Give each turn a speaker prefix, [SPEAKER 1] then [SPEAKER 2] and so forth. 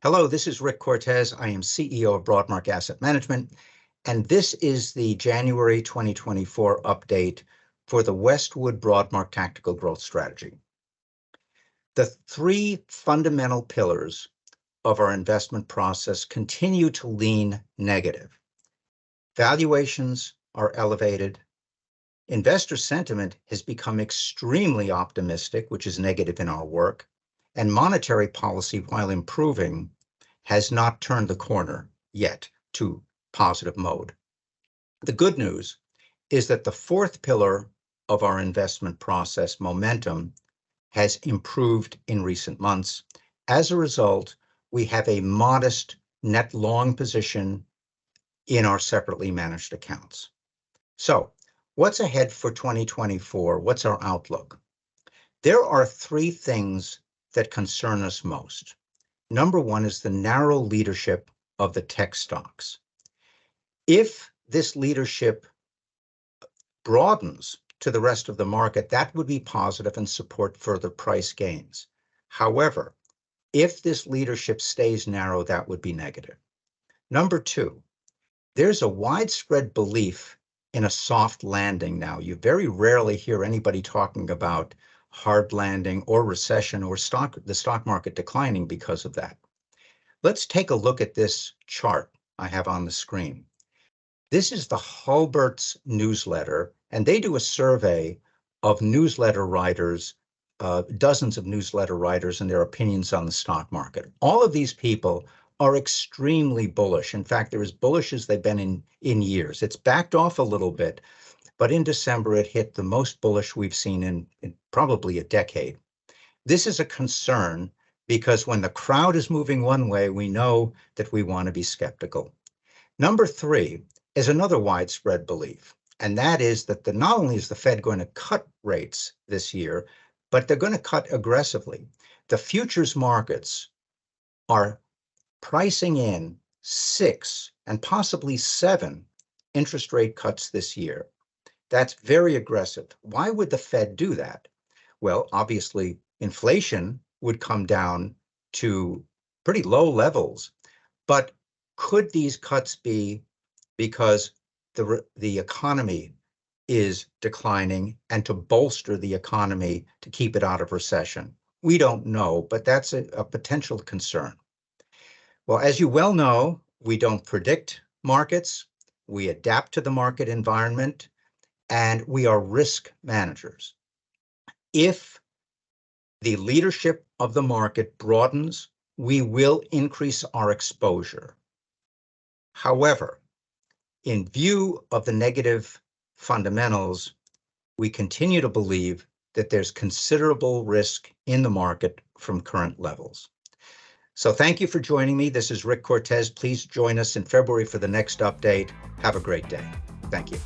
[SPEAKER 1] Hello, this is Rick Cortez. I am CEO of Broadmark Asset Management, and this is the January 2024 update for the Westwood Broadmark Tactical Growth Strategy. The three fundamental pillars of our investment process continue to lean negative. Valuations are elevated. Investor sentiment has become extremely optimistic, which is negative in our work, and monetary policy, while improving, has not turned the corner yet to positive mode. The good news is that the fourth pillar of our investment process, momentum, has improved in recent months. As a result, we have a modest net long position in our separately managed accounts. So, what's ahead for 2024? What's our outlook? There are three things that concern us most. Number one is the narrow leadership of the tech stocks. If this leadership broadens to the rest of the market, that would be positive and support further price gains. However, if this leadership stays narrow, that would be negative. Number two, there's a widespread belief in a soft landing now. You very rarely hear anybody talking about hard landing or recession or the stock market declining because of that. Let's take a look at this chart I have on the screen. This is the Hulbert's newsletter, and they do a survey of newsletter writers, dozens of newsletter writers and their opinions on the stock market. All of these people are extremely bullish. In fact, they're as bullish as they've been in years. It's backed off a little bit, but in December, it hit the most bullish we've seen in probably a decade. This is a concern because when the crowd is moving one way, we know that we want to be skeptical. Number three is another widespread belief, and that is that not only is the Fed going to cut rates this year, but they're going to cut aggressively. The futures markets are pricing in 6 and possibly 7 interest rate cuts this year. That's very aggressive. Why would the Fed do that? Well, obviously, inflation would come down to pretty low levels. But could these cuts be because the economy is declining and to bolster the economy to keep it out of recession? We don't know, but that's a potential concern. Well, as you well know, we don't predict markets. We adapt to the market environment, and we are risk managers. If the leadership of the market broadens, we will increase our exposure. However, in view of the negative fundamentals, we continue to believe that there's considerable risk in the market from current levels. So thank you for joining me. This is Rick Cortez. Please join us in February for the next update. Have a great day. Thank you.